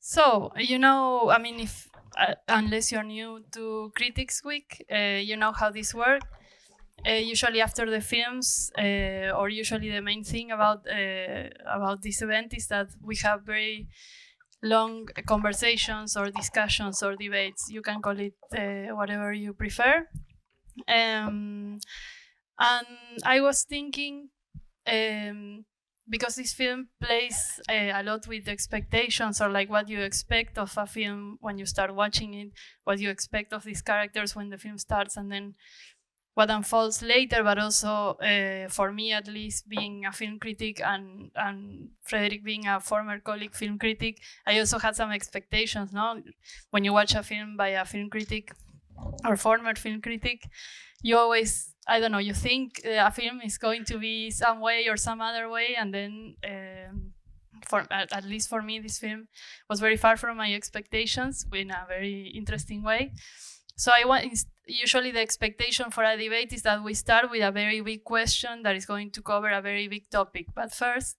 So, I mean, if unless you're new to Critics Week, you know how this works. Usually after the films, or usually the main thing about this event is that we have very long conversations or discussions or debates. You can call it whatever you prefer. And I was thinking, because this film plays a lot with expectations, or like what you expect of a film when you start watching it, what you expect of these characters when the film starts, and then what unfolds later. But also, for me at least, being a film critic, and Frédéric being a former colleague film critic, I also had some expectations. No, when you watch a film by a film critic or former film critic, you always, I don't know, you think a film is going to be some way or some other way, and then at least for me, this film was very far from my expectations in a very interesting way. So usually the expectation for a debate is that we start with a very big question that is going to cover a very big topic. But first,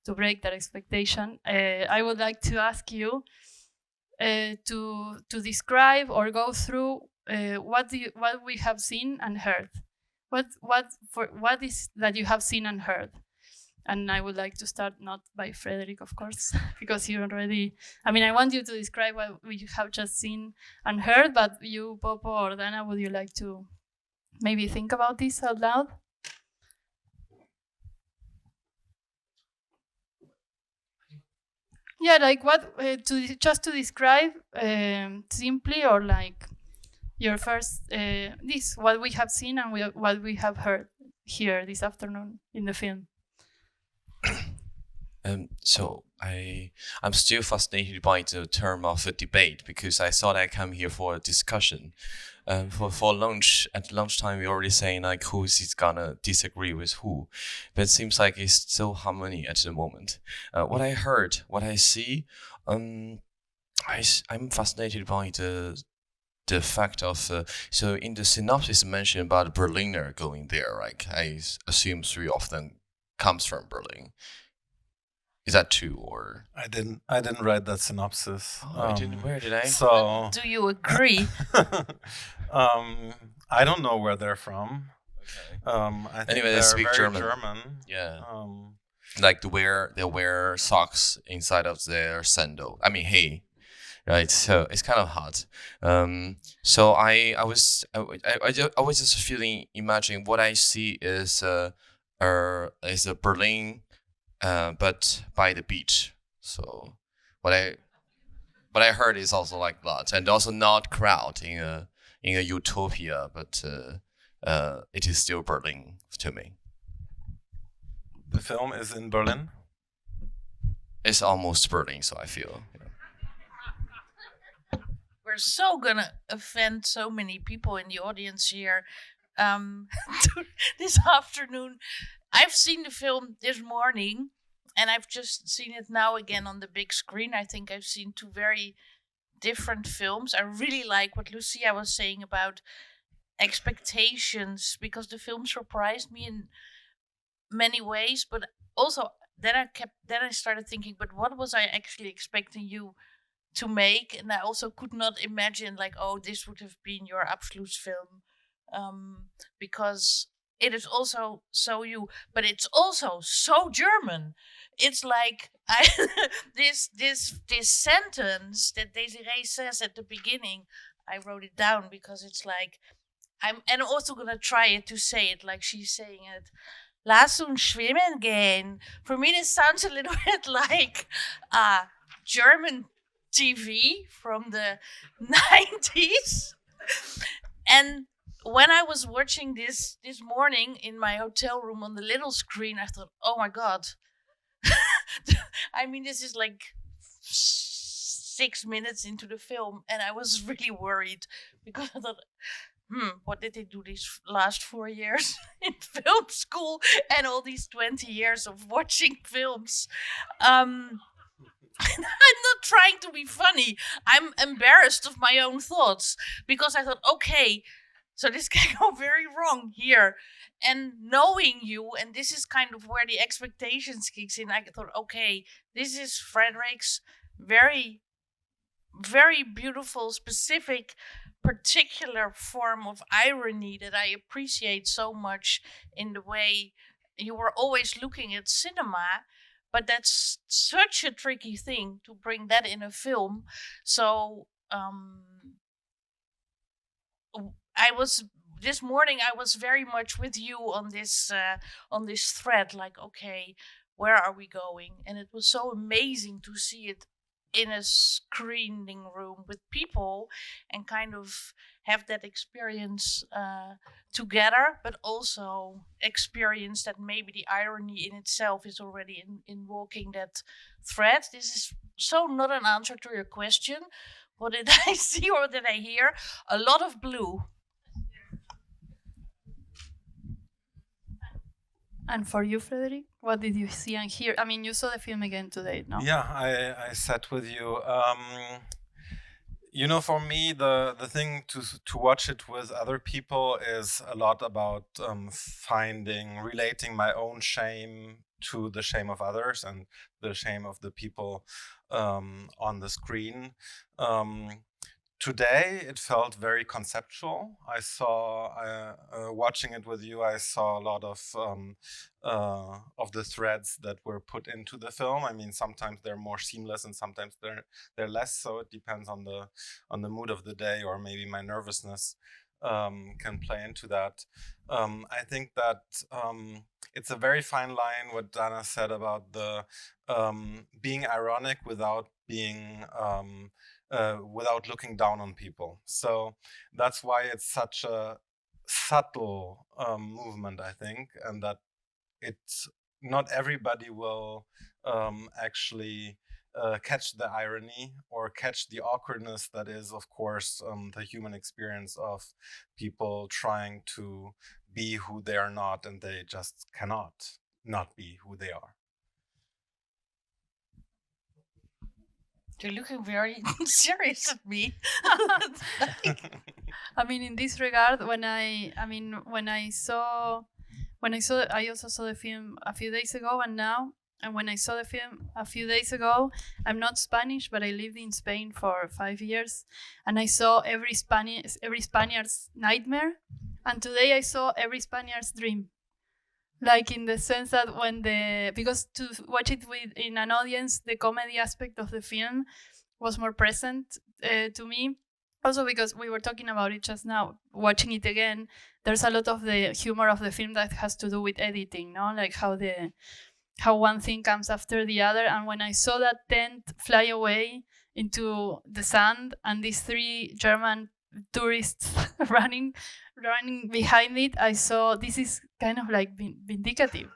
to break that expectation, I would like to ask you to describe or go through what we have seen and heard. What is that you have seen and heard? And I would like to start not by Frédéric, of course, because you already. I mean, I want you to describe what we have just seen and heard, but you, Popo or Dana, would you like to maybe think about this out loud? Yeah, like what to describe simply, or like your first this what we have seen and what we have heard here this afternoon in the film. So I'm still fascinated by the term of a debate, because I thought I come here for a discussion. For lunch, at lunchtime, we already saying like who's gonna disagree with who, but it seems like it's still harmony at the moment. What I heard, what I see, I'm fascinated by the fact of so in the synopsis mentioned about Berliner going there. Like I assume 3 of them comes from Berlin. Is that true, or I didn't write that synopsis. I didn't? Where did I? So Do you agree? I don't know where they're from. Okay. I think Anyway, they they're speak very German. Yeah. Um, Like they wear socks inside of their sandal. I mean, hey, right? So it's kind of hot. So I was just feeling, imagining what I see is a Berlin, but by the beach. So what I heard is also like that, and also not crowd in a utopia, but it is still Berlin to me. the film is in Berlin. It's almost Berlin, so I feel. We're so gonna offend so many people in the audience here this afternoon. I've seen the film this morning, and I've just seen it now again on the big screen. I think I've seen 2 very different films. I really like what Lucia was saying about expectations, because the film surprised me in many ways, but also then I started thinking, but what was I actually expecting you to make? And I also could not imagine like, oh, this would have been your absolute film, because it is also so you, but it's also so German. It's like this sentence that Desirée says at the beginning. I wrote it down because it's like I'm also gonna try it to say it like she's saying it. Lass uns schwimmen gehen. For me, this sounds a little bit like German TV from the 90s. And when I was watching this morning in my hotel room on the little screen, I thought, oh my God. I mean, this is like 6 minutes into the film, and I was really worried because I thought, what did they do these last 4 years in film school and all these 20 years of watching films? I'm not trying to be funny. I'm embarrassed of my own thoughts because I thought, okay, so this can go very wrong here. And knowing you, and this is kind of where the expectations kicks in, I thought, okay, this is Frédéric's very very beautiful, specific, particular form of irony that I appreciate so much in the way you were always looking at cinema. But that's such a tricky thing to bring that in a film. So I was this morning. I was very much with you on this thread. Like, okay, where are we going? And it was so amazing to see it in a screening room with people and kind of have that experience together, but also experience that maybe the irony in itself is already in walking that thread. This is so not an answer to your question. What did I see or did I hear? A lot of blue. And for you, Frédéric, what did you see and hear? I mean, you saw the film again today, no? Yeah, I sat with you. For me, the thing to watch it with other people is a lot about relating my own shame to the shame of others and the shame of the people on the screen. Today, it felt very conceptual. I saw, watching it with you, I saw a lot of the threads that were put into the film. I mean, sometimes they're more seamless and sometimes they're less. So it depends on the mood of the day, or maybe my nervousness can play into that. I think that it's a very fine line what Dana said about the being ironic without being without looking down on people. So that's why it's such a subtle movement, I think, and that it's not everybody will actually catch the irony or catch the awkwardness that is, of course, the human experience of people trying to be who they are not, and they just cannot not be who they are. You're looking very serious at me. I mean, in this regard, I also saw the film a few days ago, and when I saw the film a few days ago, I'm not Spanish, but I lived in Spain for 5 years, and I saw every Spaniard's nightmare, and today I saw every Spaniard's dream. Like, in the sense that because to watch it in an audience, the comedy aspect of the film was more present to me. Also because we were talking about it just now, watching it again, there's a lot of the humor of the film that has to do with editing, no? Like how one thing comes after the other. And when I saw that tent fly away into the sand and these 3 German tourists running behind it, I saw this is kind of like vindicative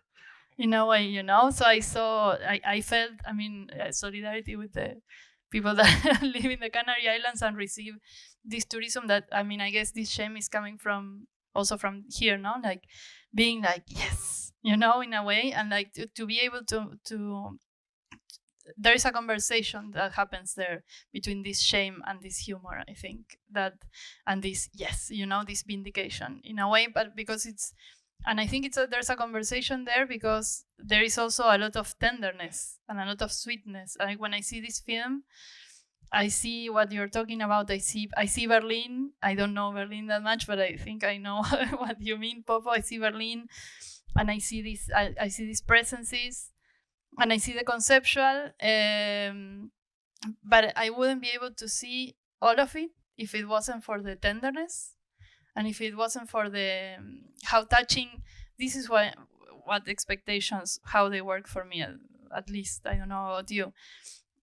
in a way, So I felt, solidarity with the people that live in the Canary Islands and receive this tourism that, I guess this shame is coming also from here, no? Like being like, yes, in a way, and like to be able to there is a conversation that happens there between this shame and this humor, I think, and this, yes, this vindication in a way, but because I think there's a conversation there because there is also a lot of tenderness and a lot of sweetness. Like when I see this film, I see what you're talking about. I see Berlin. I don't know Berlin that much, but I think I know what you mean, Popo. I see Berlin, and I see these presences, and I see the conceptual, but I wouldn't be able to see all of it if it wasn't for the tenderness, and if it wasn't for the how touching. This is what expectations, how they work for me, at least. I don't know about you.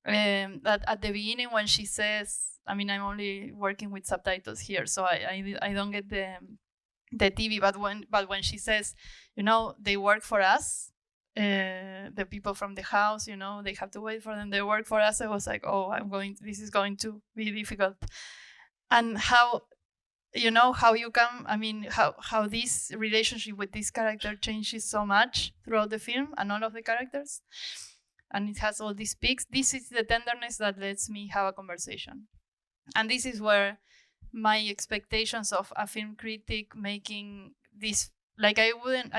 That at the beginning when she says, I'm only working with subtitles here, so I don't get the TV, but when she says, they work for us. The people from the house, they have to wait for them. They work for us. I was like, oh, this is going to be difficult. And how you come, how this relationship with this character changes so much throughout the film and all of the characters. And it has all these peaks. This is the tenderness that lets me have a conversation. And this is where my expectations of a film critic making this, like I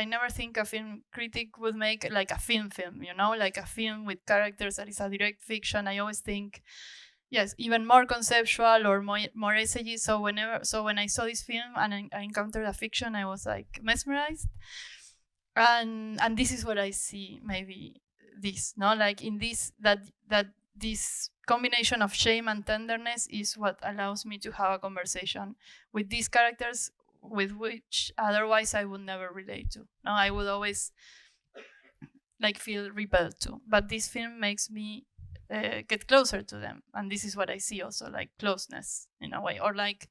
never think a film critic would make like a film, like a film with characters that is a direct fiction. I always think yes, even more conceptual or more essayy. So when I saw this film and I encountered a fiction, I was like mesmerized. And this is what I see, maybe this, no, like in this, that this combination of shame and tenderness is what allows me to have a conversation with these characters with which otherwise I would never relate to. No, I would always like feel repelled to. But this film makes me get closer to them, and this is what I see also, like closeness in a way, or like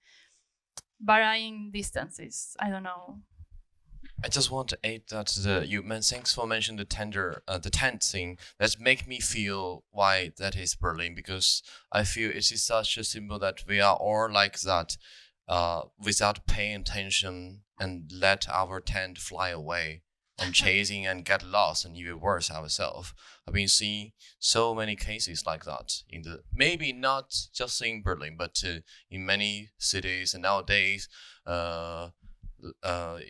varying distances. I don't know. I just want to add that thanks for mentioning the tent thing. That make me feel why that is Berlin, because I feel it is such a symbol that we are all like that, without paying attention and let our tent fly away and chasing and get lost and even worse ourselves. I've been seeing so many cases like that maybe not just in Berlin, but in many cities and nowadays.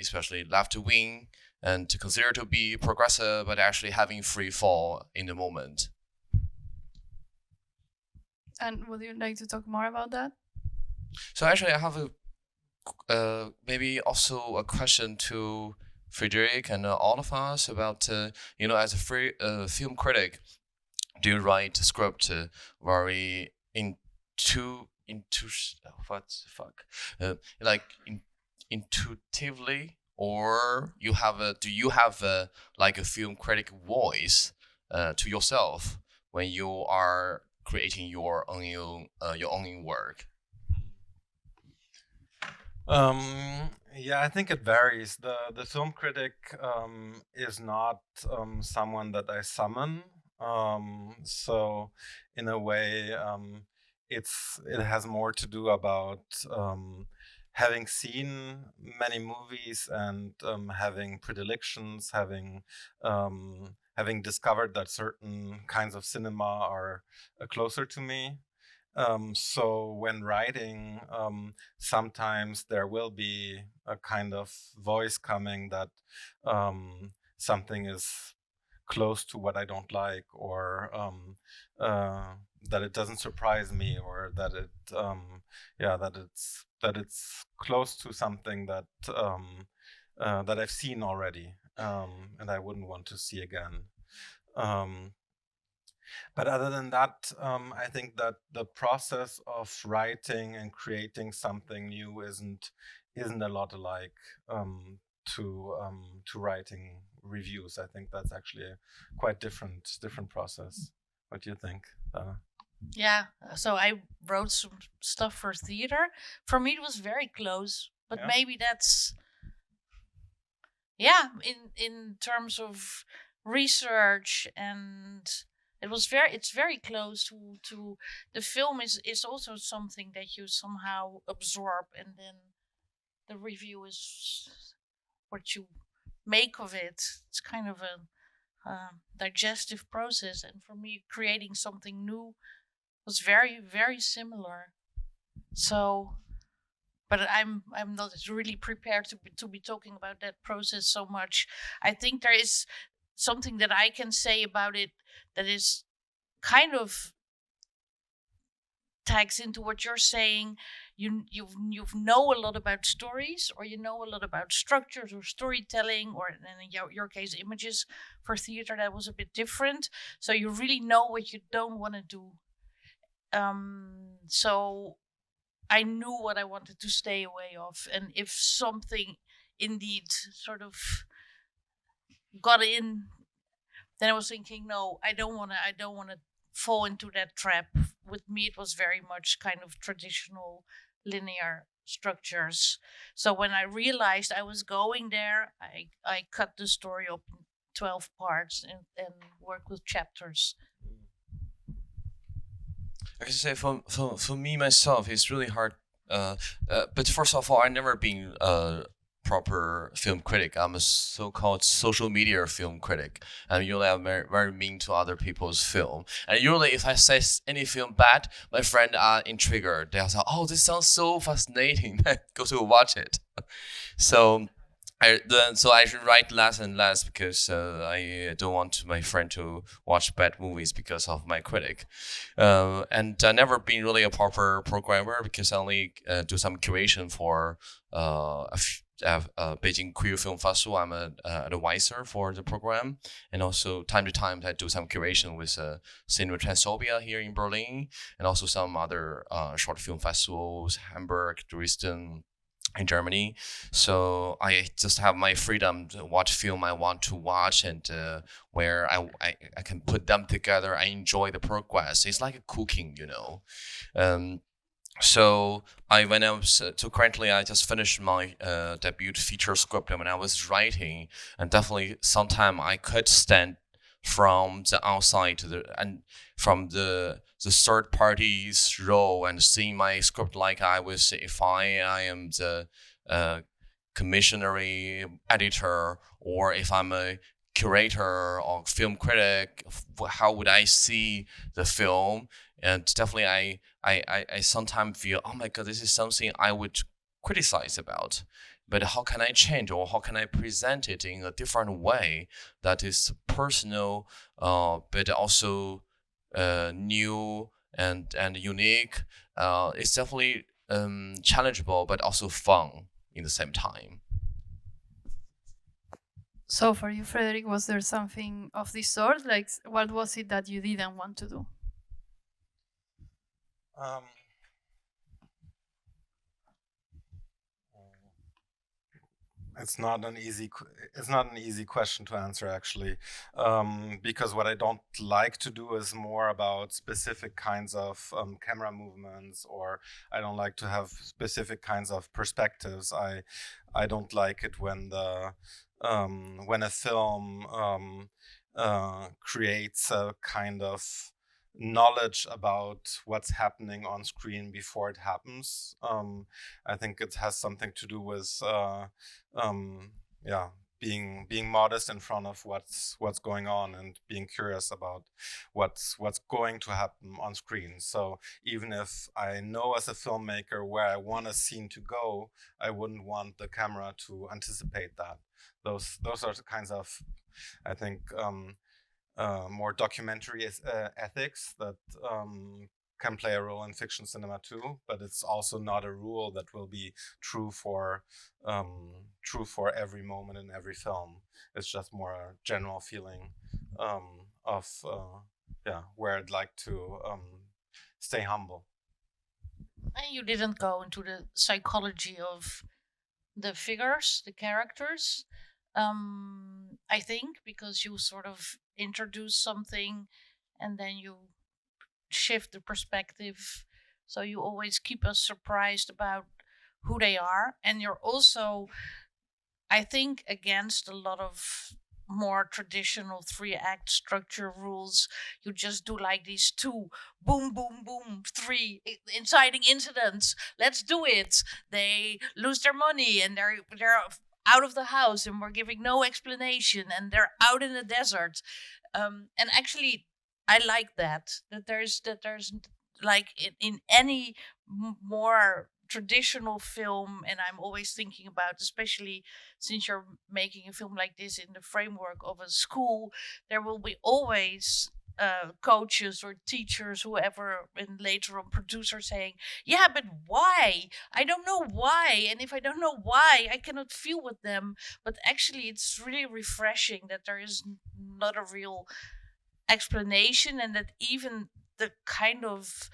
Especially left wing and to consider to be progressive, but actually having free fall in the moment. And would you like to talk more about that? So actually, I have maybe also a question to Frédéric and all of us about as a film critic, do you write script very intuitively, or do you have like a film critic voice to yourself when you are creating your own work? Yeah, I think it varies. The film critic is not someone that I summon. So in a way, it has more to do about having seen many movies and having predilections, having discovered that certain kinds of cinema are closer to me. So when writing, sometimes there will be a kind of voice coming that something is close to what I don't like, or that it doesn't surprise me, or that it's close to something that that I've seen already, and I wouldn't want to see again. But other than that, I think that the process of writing and creating something new isn't a lot alike to writing reviews. I think that's actually a quite different process. What do you think? Yeah, so I wrote some stuff for theater. For me, it was very close, but maybe that's in terms of research, and it's very close to the film is also something that you somehow absorb, and then the review is what you make of it. It's kind of a digestive process, and for me, creating something new was very, very similar. So, but I'm not really prepared to be talking about that process so much. I think there is something that I can say about it that is kind of tags into what you're saying. You know a lot about stories, or you know a lot about structures or storytelling, or in your case, images. For theater, that was a bit different. So you really know what you don't want to do. So I knew what I wanted to stay away of, and if something indeed sort of got in, then I was thinking, no, I don't want to fall into that trap. With me, it was very much kind of traditional linear structures. So when I realized I was going there, I cut the story up in 12 parts and worked with chapters. I can say for me myself, it's really hard. But first of all, I've never been a proper film critic. I'm a so-called social media film critic, and usually I'm very, very mean to other people's film. And usually, if I say any film bad, my friends are intrigued. They'll say, "Oh, this sounds so fascinating. Go to watch it." So So I should write less and less because I don't want my friend to watch bad movies because of my critic. And I never been really a proper programmer because I only do some curation for Beijing Queer Film Festival. I'm an advisor for the program, and also time to time I do some curation with Cinema Transobia here in Berlin, and also some other short film festivals, Hamburg, Dresden, in Germany. So I just have my freedom to watch film I want to watch, and where I can put them together. I enjoy the progress. It's like a cooking, you know. So when I was so currently I just finished my debut feature script, and when I was writing, and definitely sometime I could stand from the outside to from the third party's role and seeing my script like I was, if I am the commissionary editor, or if I'm a curator or film critic, how would I see the film? And definitely I sometimes feel, oh my god, this is something I would criticize about, but how can I change, or how can I present it in a different way that is personal, but also new and unique? It's definitely challengeable, but also fun in the same time. So for you, Frédéric, was there something of this sort? Like, what was it that you didn't want to do? It's not an easy question to answer, actually, because what I don't like to do is more about specific kinds of camera movements, or I don't like to have specific kinds of perspectives. I don't like it when when a film creates a kind of knowledge about what's happening on screen before it happens. I think it has something to do with being modest in front of what's going on, and being curious about what's going to happen on screen. So even if I know as a filmmaker where I want a scene to go, I wouldn't want the camera to anticipate that. Those are the kinds of, I think, more documentary ethics that can play a role in fiction cinema too, but it's also not a rule that will be true for every moment in every film. It's just more a general feeling of where I'd like to stay humble. And you didn't go into the psychology of the figures, the characters. I think because you sort of introduce something and then you shift the perspective, so you always keep us surprised about who they are. And you're also, I think, against a lot of more traditional 3-act structure rules. You just do like these 2 boom boom boom 3 inciting incidents, let's do it, they lose their money and they're out of the house and we're giving no explanation, and they're out in the desert. And actually I like that there's like in any more traditional film, and I'm always thinking about, especially since you're making a film like this in the framework of a school, there will be always coaches or teachers, whoever, and later on producers saying, yeah, but why? I don't know why. And if I don't know why, I cannot feel with them. But actually, it's really refreshing that there is not a real explanation, and that even the kind of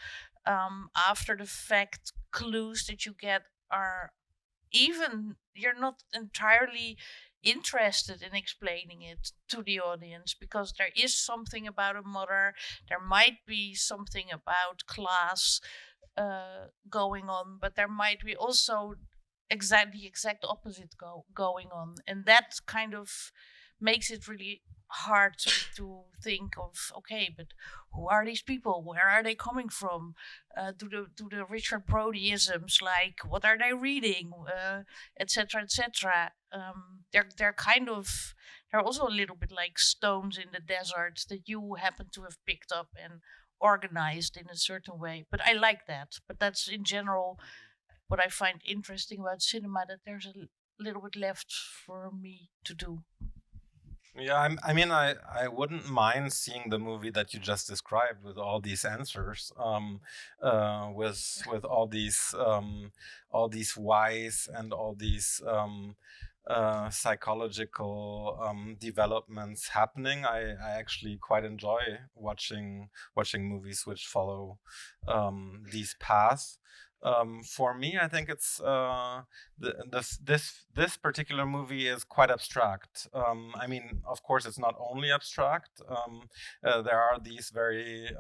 after the fact clues that you get are, even you're not entirely interested in explaining it to the audience, because there is something about a mother, there might be something about class going on, but there might be also the exact opposite going on, and that kind of makes it really hard to think of, okay, but who are these people, where are they coming from, do the Richard Brodyisms, like what are they reading, etc etc. They're kind of, they're also a little bit like stones in the desert that you happen to have picked up and organized in a certain way. But I like that. But that's in general what I find interesting about cinema, that there's little bit left for me to do. Yeah, I wouldn't mind seeing the movie that you just described with all these answers, with all these whys and all these psychological developments happening. I actually quite enjoy watching movies which follow these paths. For me, I think it's this particular movie is quite abstract. I mean, of course, it's not only abstract. There are these very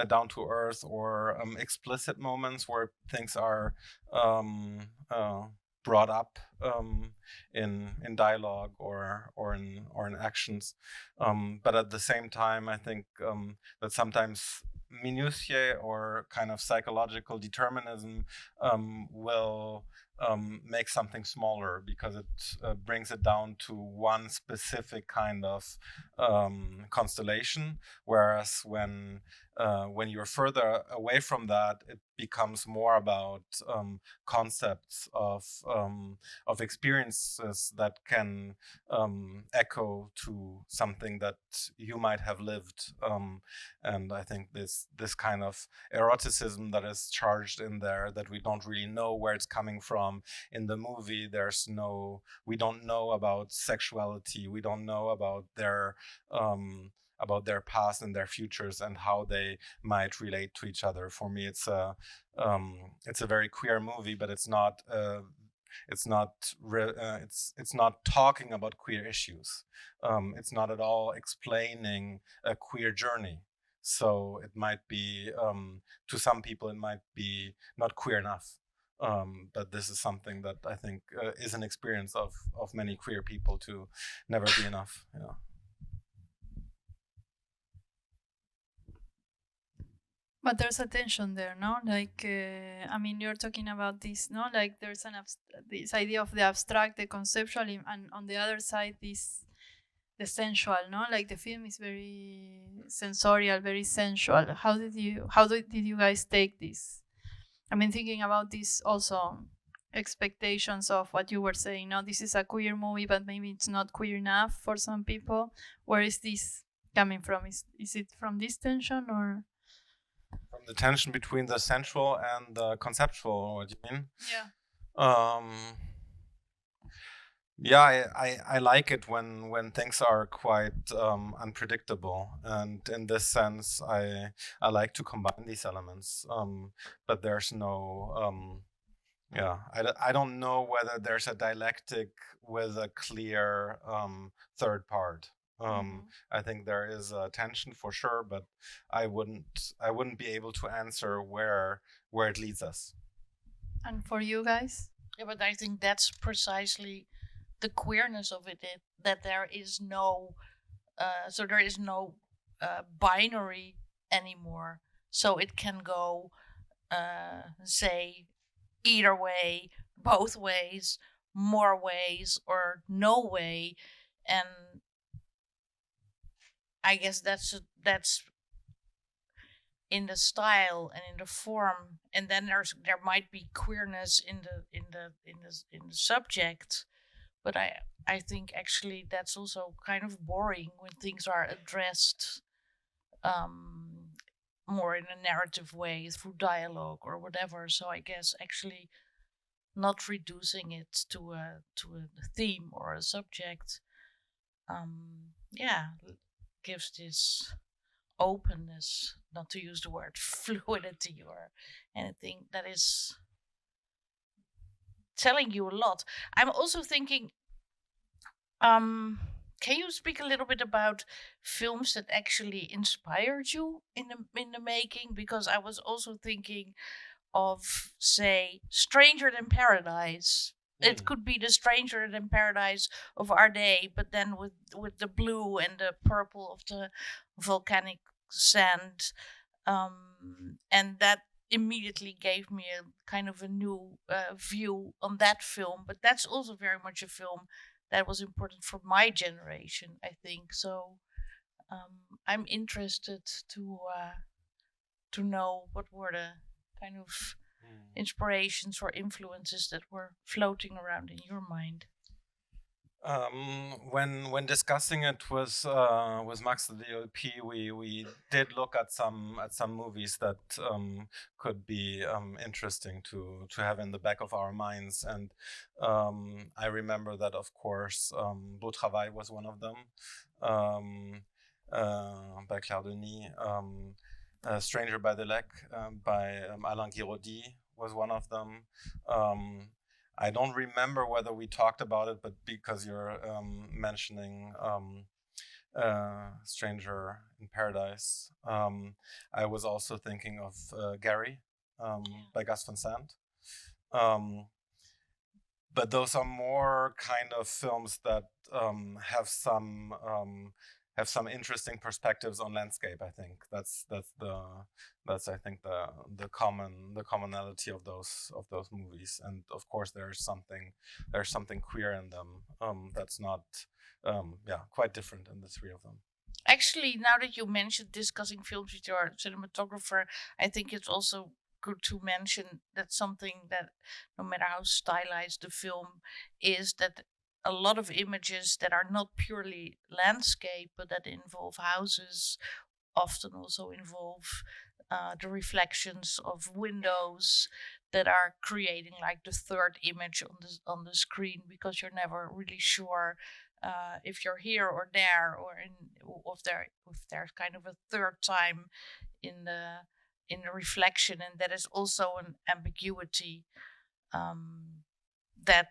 down to earth or explicit moments where things are brought up in dialogue or in actions. But at the same time, I think that sometimes minutiae or kind of psychological determinism will make something smaller because it brings it down to one specific kind of constellation. Whereas when you're further away from that, it becomes more about concepts of experiences that can echo to something that you might have lived. And I think this kind of eroticism that is charged in there, that we don't really know where it's coming from in the movie. We don't know about sexuality. We don't know about their past and their futures and how they might relate to each other. For me, it's a very queer movie, but it's not talking about queer issues. It's not at all explaining a queer journey. So it might be, to some people, it might be not queer enough. But this is something that I think is an experience of many queer people to never be enough. Yeah. But there's a tension there, no? Like, I mean, you're talking about this, no? Like, there's this idea of the abstract, the conceptual, and on the other side, the sensual, no? Like, the film is very sensorial, very sensual. How did you guys take this? I mean, thinking about this also, expectations of what you were saying. No, this is a queer movie, but maybe it's not queer enough for some people. Where is this coming from? Is it from this tension or? From the tension between the sensual and the conceptual, what do you mean? Yeah. Yeah, I like it when things are quite unpredictable, and in this sense, I like to combine these elements. But there's no, I don't know whether there's a dialectic with a clear third part. I think there is a tension for sure, but I wouldn't be able to answer where it leads us. And for you guys? Yeah, but I think that's precisely the queerness of it, that there is no binary anymore. So it can go, say, either way, both ways, more ways, or no way. And I guess that's in the style and in the form, and then there might be queerness in the subject. But I think actually that's also kind of boring when things are addressed more in a narrative way through dialogue or whatever. So I guess actually not reducing it to a theme or a subject, gives this openness, not to use the word fluidity or anything, that is telling you a lot. I'm also thinking, can you speak a little bit about films that actually inspired you in the making? Because I was also thinking of, say, Stranger Than Paradise. It could be the Stranger Than Paradise of our day, but then with the blue and the purple of the volcanic sand, and that immediately gave me a kind of a new view on that film. But that's also very much a film that was important for my generation, I think. So I'm interested to know what were the kind of inspirations or influences that were floating around in your mind? When discussing it with Max the DOP, we did look at some movies that could be interesting to have in the back of our minds, and I remember that, of course, Beau Travail was one of them, by Claire Denis. Stranger by the Lake by Alain Guiraudy was one of them. I don't remember whether we talked about it, but because you're mentioning Stranger in Paradise, I was also thinking of Gary by Gus Van Sant. But those are more kind of films that have some interesting perspectives on landscape. I think that's I think the commonality of those movies. And of course there's something queer in them that's not quite different in the three of them. Actually, now that you mentioned discussing films with your cinematographer, I think it's also good to mention that something that, no matter how stylized the film is, that a lot of images that are not purely landscape, but that involve houses, often also involve the reflections of windows that are creating like the third image on the screen, because you're never really sure if you're here or there, or if there's kind of a third time in the reflection, and that is also an ambiguity that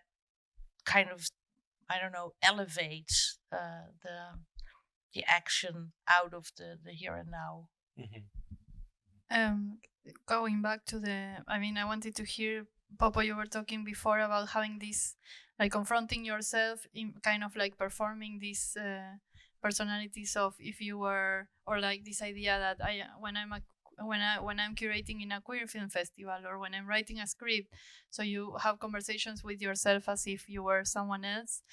kind of, I don't know, elevates the action out of the here and now. Going back to I wanted to hear, Popo, you were talking before about having this, like confronting yourself in kind of like performing these personalities of if you were, or like this idea that when I'm curating in a queer film festival, or when I'm writing a script, so you have conversations with yourself as if you were someone else.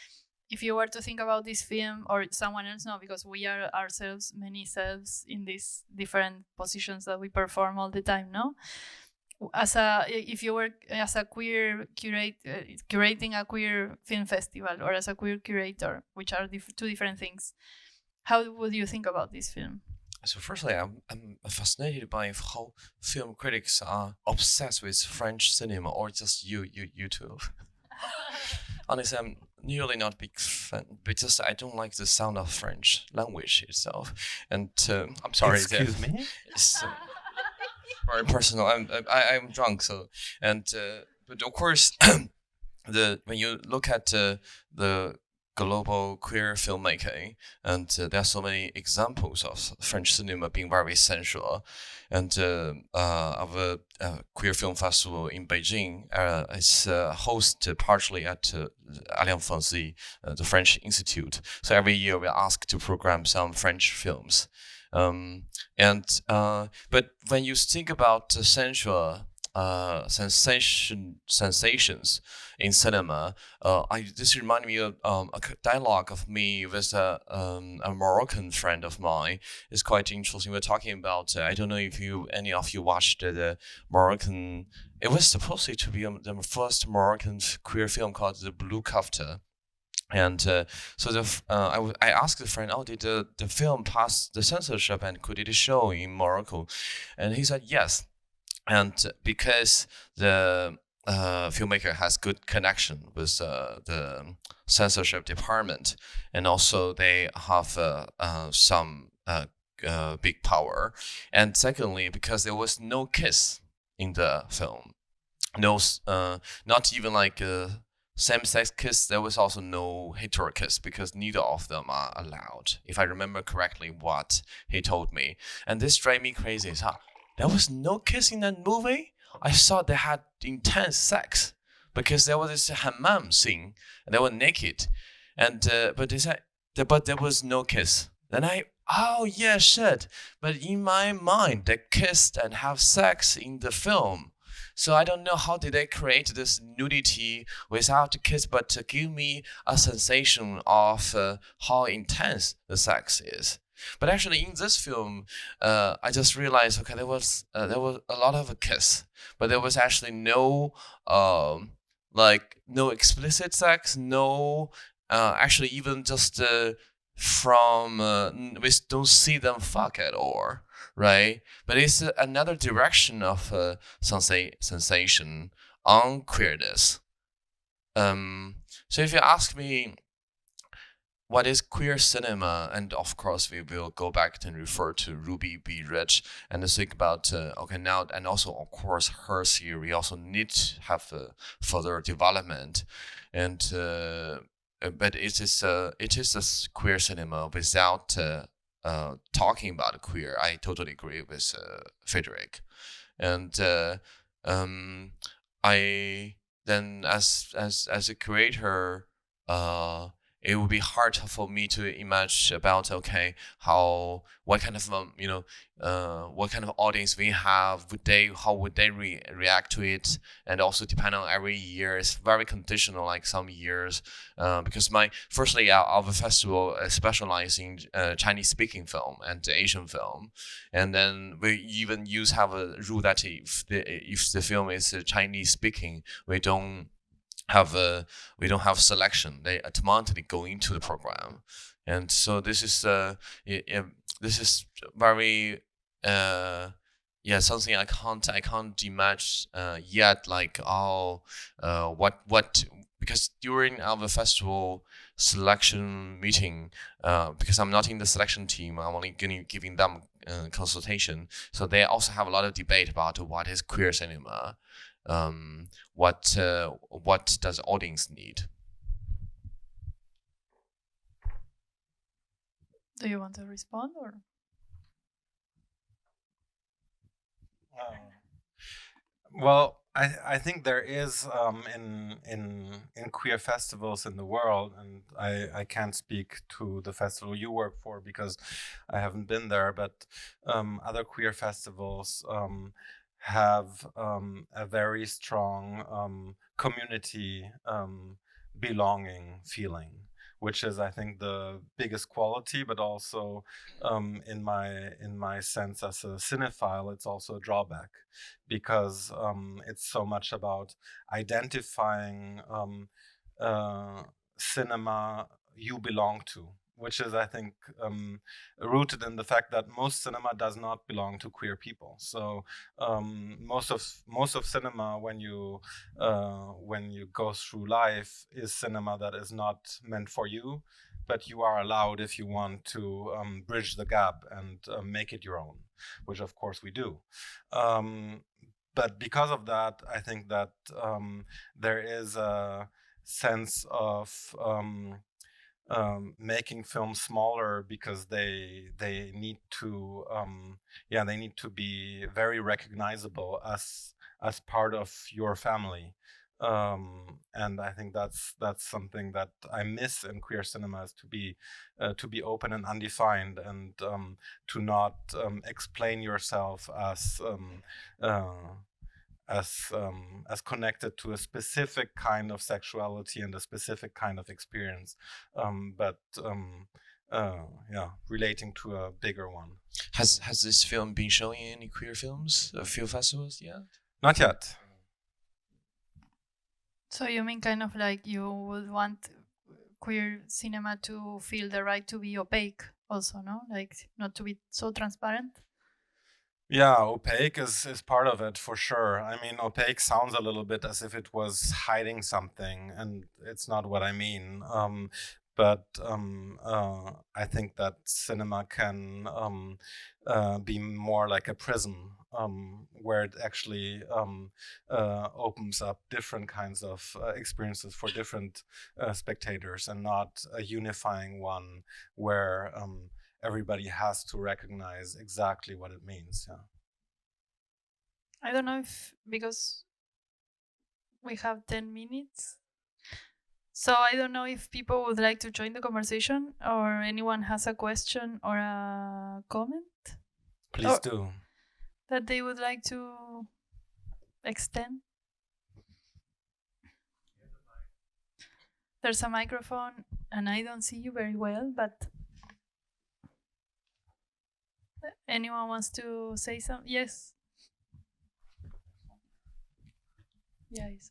If you were to think about this film, or someone else, no, because we are ourselves, many selves in these different positions that we perform all the time, no? If you were as a queer curating a queer film festival, or as a queer curator, which are two different things, how would you think about this film? So firstly, I'm fascinated by how film critics are obsessed with French cinema, or just you two. Honestly, I'm nearly not a big fan, because I don't like the sound of French language itself. And I'm sorry. Excuse me? It's very personal. I'm drunk, so, and but of course, when you look at the global queer filmmaking, and there are so many examples of French cinema being very sensual, and our queer film festival in Beijing is hosted partially at Alliance Francaise, the French Institute. So every year we're asked to program some French films, but when you think about sensual sensations in cinema, this reminded me of a dialogue of me with a Moroccan friend of mine. It's quite interesting. We're talking about, I don't know if any of you watched the Moroccan, it was supposed to be the first Moroccan queer film called The Blue Kafta. And I asked the friend, did the film pass the censorship, and could it show in Morocco? And he said yes. And because the filmmaker has good connection with the censorship department, and also they have some big power. And secondly, because there was no kiss in the film, not even like a same-sex kiss. There was also no hetero kiss, because neither of them are allowed, if I remember correctly what he told me. And this drove me crazy. So, there was no kiss in that movie? I thought they had intense sex, because there was this hammam scene, and they were naked, and but they said, but there was no kiss. Then shit. But in my mind, they kissed and have sex in the film. So I don't know how did they create this nudity without a kiss, but to give me a sensation of how intense the sex is. But actually, in this film, I just realized, okay, there was a lot of a kiss, but there was actually no no explicit sex, no actually even just from we don't see them fuck at all, right? But it's another direction of sensation on queerness. So if you ask me, what is queer cinema? And of course, we will go back and refer to Ruby B. Rich and think about, okay, now, and also, of course, her theory also need to have further development. And, but it is a queer cinema without talking about queer. I totally agree with Frédéric. And I then, as a creator, it would be hard for me to imagine about, okay, what kind of what kind of audience we have, how would they react to it, and also depend on every year. It's very conditional, like some years, because our festival specializes in Chinese speaking film and Asian film, and then we even have a rule that if the film is Chinese speaking, we don't have selection. They automatically go into the program, and so this is very something I can't imagine yet. Like what because during our festival selection meeting, because I'm not in the selection team, I'm only giving them consultation. So they also have a lot of debate about what is queer cinema. What does the audience need? Do you want to respond or? Well, I think there is in queer festivals in the world, and I can't speak to the festival you work for because I haven't been there, but other queer festivals have a very strong community belonging feeling, which is, I think, the biggest quality, but also in my sense as a cinephile, it's also a drawback, because it's so much about identifying cinema you belong to, which is, I think, rooted in the fact that most cinema does not belong to queer people. So most of cinema, when you go through life, is cinema that is not meant for you, but you are allowed, if you want, to bridge the gap and make it your own, which of course we do. But because of that, I think that there is a sense of making films smaller because they need to be very recognizable as part of your family, and I think that's something that I miss in queer cinema, is to be open and undefined, and to not explain yourself as connected to a specific kind of sexuality and a specific kind of experience, but relating to a bigger one. Has this film been shown in any queer films, film festivals yet? Not yet. So you mean kind of like you would want queer cinema to feel the right to be opaque also, no? Like not to be so transparent? Yeah, opaque is part of it for sure. I mean, opaque sounds a little bit as if it was hiding something, and it's not what I mean. But I think that cinema can be more like a prism, where it actually opens up different kinds of experiences for different spectators, and not a unifying one where everybody has to recognize exactly what it means. Yeah. I don't know if, because we have 10 minutes, so I don't know if people would like to join the conversation, or anyone has a question or a comment. Please do. That they would like to extend. There's a microphone, and I don't see you very well, but Anyone wants to say something? Yes. Yes.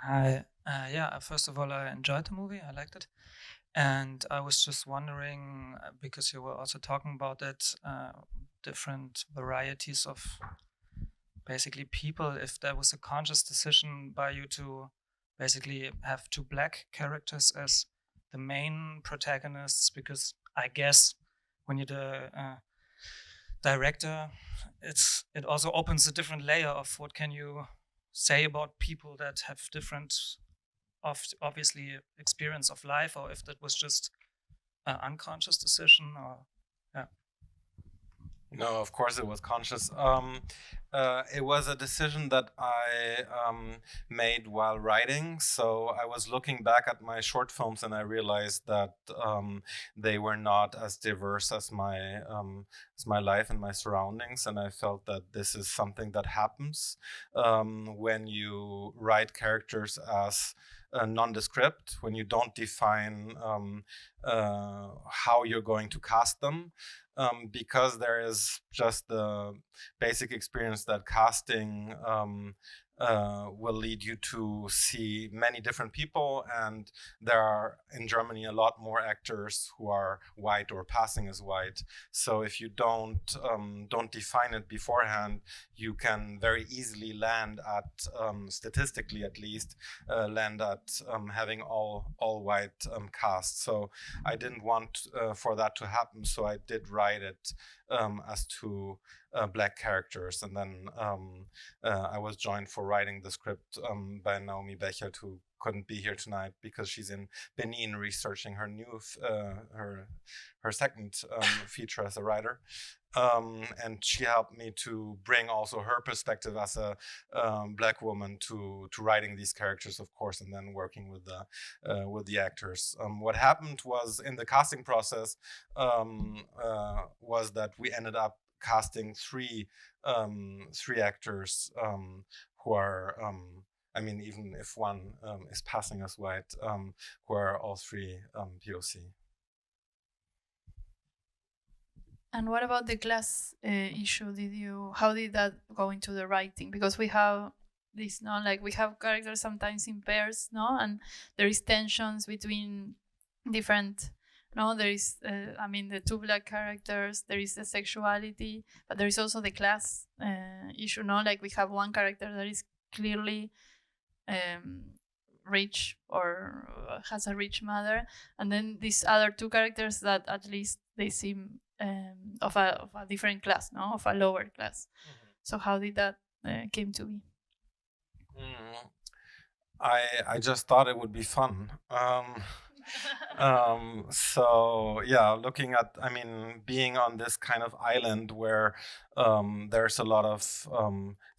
Yeah, first of all, I enjoyed the movie. I liked it. And I was just wondering, because you were also talking about that, different varieties of basically people, if there was a conscious decision by you to basically have two black characters as the main protagonists, because I guess when you're the director, it also opens a different layer of what can you say about people that have different, obviously, experience of life, or if that was just an unconscious decision, or yeah. No, of course it was conscious. It was a decision that I made while writing. So I was looking back at my short films and I realized that they were not as diverse as my life and my surroundings. And I felt that this is something that happens when you write characters as nondescript, when you don't define how you're going to cast them. Because there is just the basic experience that casting will lead you to see many different people, and there are in Germany a lot more actors who are white or passing as white. So if you don't define it beforehand, you can very easily land at, statistically at least, land at having all white cast. So I didn't want for that to happen, so I did write it as two black characters, and then I was joined for writing the script by Naomi Bechert, who couldn't be here tonight because she's in Benin researching her new her second feature as a writer. And she helped me to bring also her perspective as a black woman to writing these characters, of course, and then working with the actors. What happened was, in the casting process, was that we ended up casting three actors who are, I mean, even if one is passing as white, who are all three POC. And what about the class issue? How did that go into the writing? Because we have this, no, like we have characters sometimes in pairs, no, and there is tensions between different. No, there is, I mean, the two black characters. There is the sexuality, but there is also the class issue. No, like we have one character that is clearly rich or has a rich mother, and then these other two characters that at least they seem of a different class, no, of a lower class. Mm-hmm. So how did that came to be? I just thought it would be fun. So yeah, looking at, I mean, being on this kind of island where there's a lot of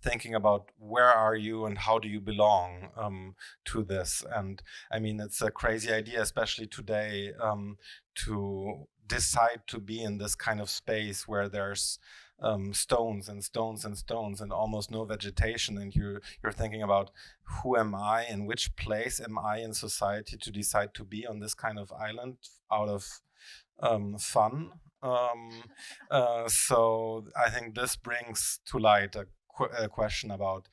thinking about where are you and how do you belong to this. And I mean, it's a crazy idea, especially today, to decide to be in this kind of space where there's stones and stones and stones and almost no vegetation, and you're thinking about, who am I, in which place am I in society to decide to be on this kind of island out of fun. So I think this brings to light a question about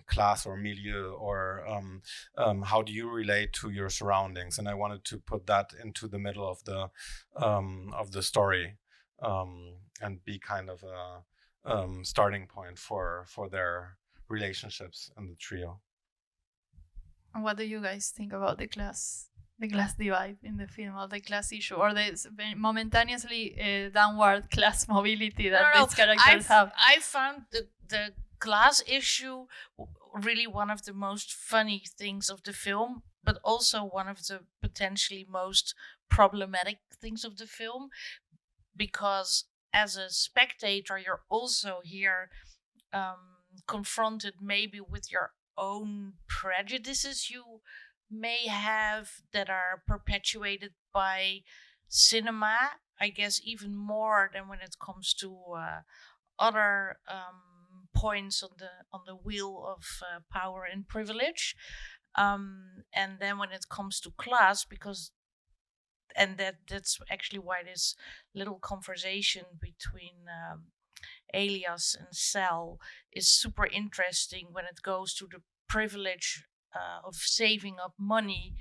class or milieu, or how do you relate to your surroundings, and I wanted to put that into the middle of the story, and be kind of a starting point for their relationships in the trio. And what do you guys think about the class divide in the film, or the class issue, or the momentaneously downward class mobility that these characters have? I found the class issue really one of the most funny things of the film, but also one of the potentially most problematic things of the film, because as a spectator, you're also here confronted maybe with your own prejudices you may have that are perpetuated by cinema, I guess even more than when it comes to other points on the wheel of power and privilege. And then when it comes to class, because and that's actually why this little conversation between Elias and Sal is super interesting when it goes to the privilege of saving up money,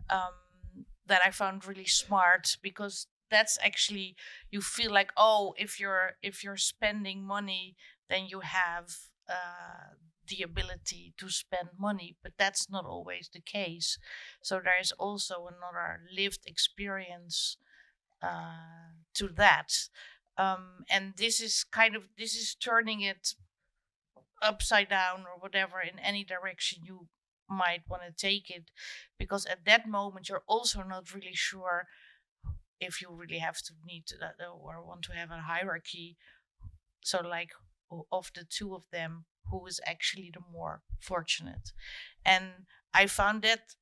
that I found really smart, because that's actually, you feel like, oh, if you're spending money, then you have the ability to spend money, but that's not always the case. So there is also another lived experience to that, and this is turning it upside down or whatever in any direction you might want to take it, because at that moment you're also not really sure if you really have to need to, or want to have a hierarchy. So like, of the two of them, who is actually the more fortunate? And I found that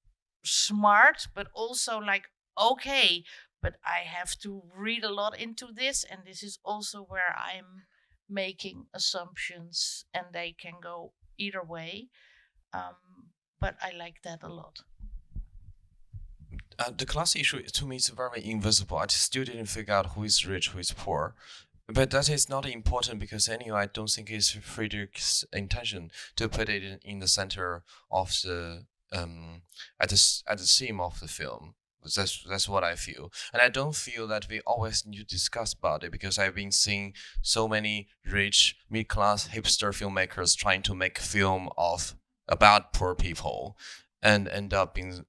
smart, but also like, okay, but I have to read a lot into this, and this is also where I'm making assumptions, and they can go either way. But I like that a lot. The class issue to me is very invisible. I still didn't figure out who is rich, who is poor. But that is not important, because anyway, I don't think it's Frédéric's intention to put it in the center of the at the theme of the film. That's what I feel, and I don't feel that we always need to discuss about it, because I've been seeing so many rich mid-class hipster filmmakers trying to make a film about poor people, and end up in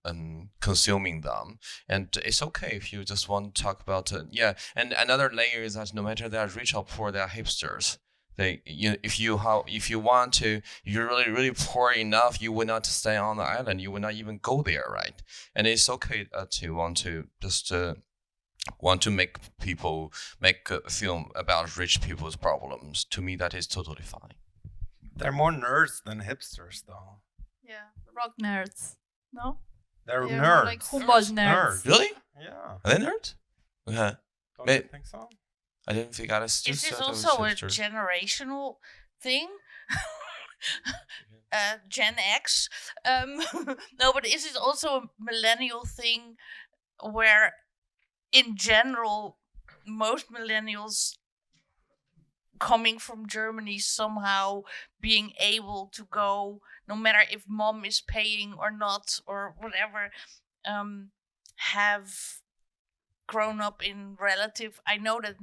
consuming them. And it's okay if you just want to talk about it. Yeah, and another layer is that no matter they are rich or poor, they are hipsters. If you want to, you're really poor enough, you will not stay on the island. You will not even go there, right? And it's okay to want to just want to make a film about rich people's problems. To me, that is totally fine. They're more nerds than hipsters, though. Yeah, rock nerds. No? They're More nerds. like Humboldt nerds. Really? Yeah. Are they nerds? Okay. Don't May- you think so? I didn't think I was Is just this thought it was also a hipster. generational thing? Gen X? No, but is it also a millennial thing where, in general, most millennials coming from Germany somehow being able to go, no matter if mom is paying or not or whatever, have grown up in relative, I know that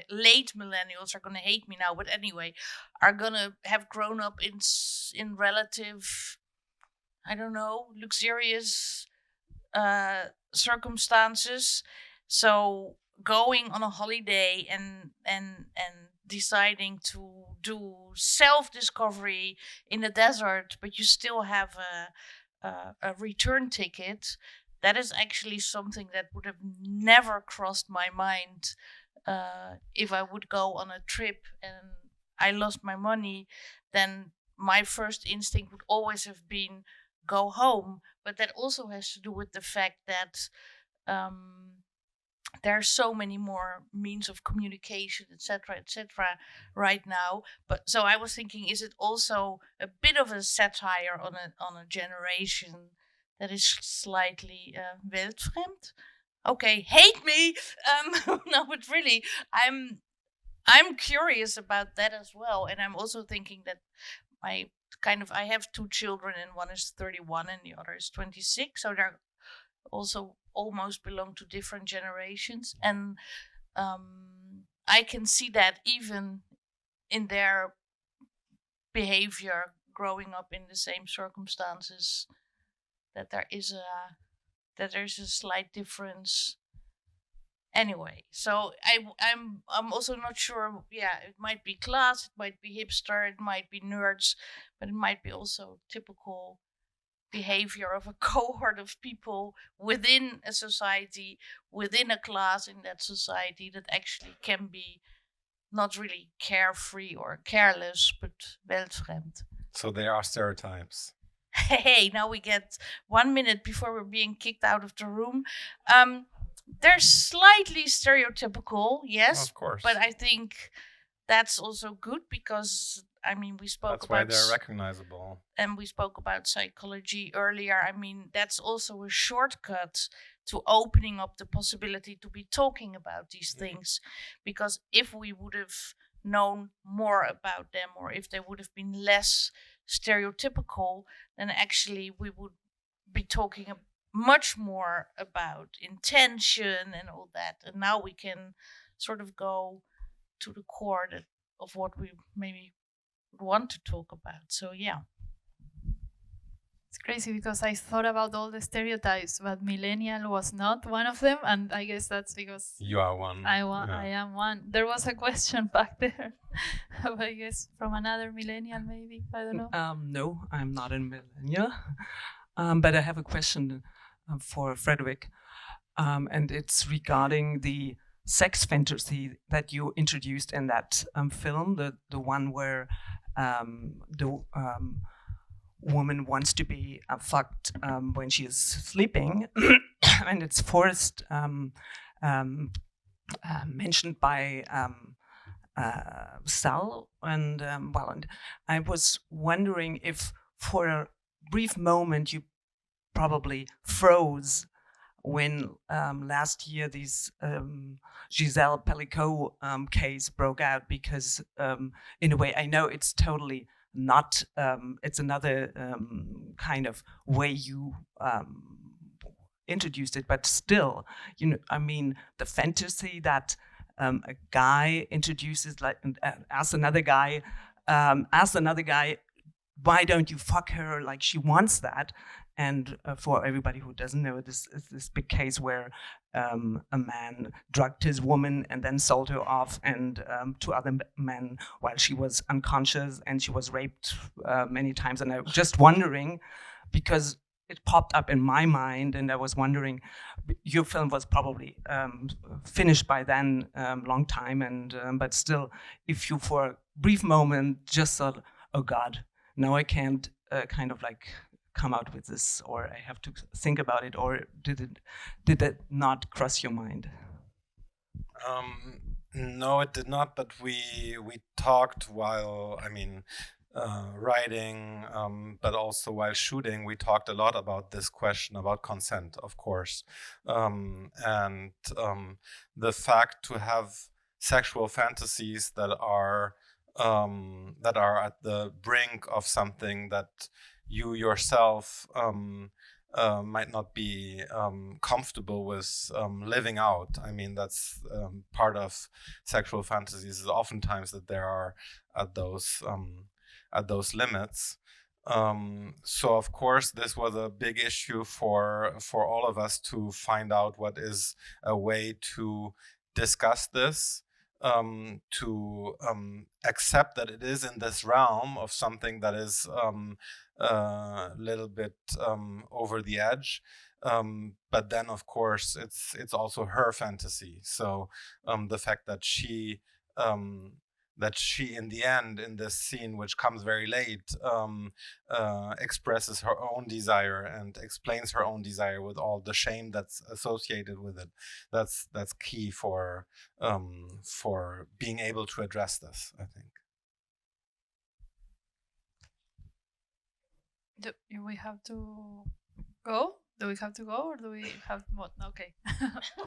late millennials are gonna hate me now, but anyway, are gonna have grown up in relative, I don't know, luxurious circumstances. So going on a holiday and deciding to do self-discovery in the desert, but you still have a return ticket, that is actually something that would have never crossed my mind if I would go on a trip and I lost my money. Then my first instinct would always have been go home. But that also has to do with the fact that there are so many more means of communication, etc., right now. But so I was thinking, is it also a bit of a satire on a generation that is slightly weltfremd? Okay, hate me. No, but really, I'm curious about that as well, and I'm also thinking that I have two children, and one is 31 and the other is 26, so they're also almost belong to different generations, and I can see that even in their behavior growing up in the same circumstances, that there's a slight difference. Anyway, so I'm also not sure. Yeah, it might be class, it might be hipster, it might be nerds, but it might be also typical behavior of a cohort of people within a society, within a class in that society, that actually can be not really carefree or careless, but weltfremd. So they are stereotypes. Hey, now we get 1 minute before we're being kicked out of the room. They're slightly stereotypical, yes, Of course. but I think that's also good, because I mean, we spoke That's why about they're recognizable. and we spoke about psychology earlier. I mean, that's also a shortcut to opening up the possibility to be talking about these things. Because if we would have known more about them, or if they would have been less stereotypical, then actually we would be talking much more about intention and all that. And now we can sort of go to the core of what we maybe want to talk about. So yeah. It's crazy because I thought about all the stereotypes, but millennial was not one of them, and I guess that's because You are one. I am one. There was a question back there, I guess from another millennial, maybe, I don't know. No, I'm not a millennial, but I have a question for Frédéric, and it's regarding the sex fantasy that you introduced in that film, the one where the woman wants to be fucked when she is sleeping, and it's first mentioned by Sal, and and I was wondering if for a brief moment you probably froze when last year this Giselle Pellicot case broke out, because in a way I know it's totally not, it's another kind of way you introduced it, but still, you know, I mean, the fantasy that a guy introduces, like, asks another guy, why don't you fuck her like she wants that? And for everybody who doesn't know, this is this big case where a man drugged his woman and then sold her off and to other men while she was unconscious, and she was raped many times. And I was just wondering, because it popped up in my mind, and I was wondering, your film was probably finished by then, long time, and but still, if you for a brief moment just thought, oh God, now I can't kind of like come out with this, or I have to think about it, or did it not cross your mind? No, it did not. But we talked while, writing, but also while shooting. We talked a lot about this question about consent, of course, and the fact to have sexual fantasies that are at the brink of something that you yourself might not be comfortable with living out. I mean, that's part of sexual fantasies, is oftentimes that there are at those limits. So of course, this was a big issue for all of us to find out what is a way to discuss this, to accept that it is in this realm of something that is a little bit over the edge, but then of course it's also her fantasy. So the fact that she in the end, in this scene, which comes very late, expresses her own desire and explains her own desire with all the shame that's associated with it. That's key for being able to address this, I think. Do we have to go? Do we have to go, or do we have more? Okay.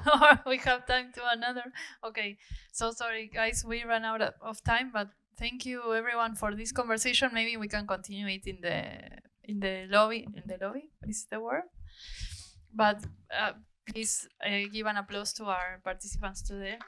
Or we have time to another. Okay. So sorry, guys, we ran out of time, but thank you everyone for this conversation. Maybe we can continue it in the lobby. In the lobby is the word. But please give an applause to our participants today.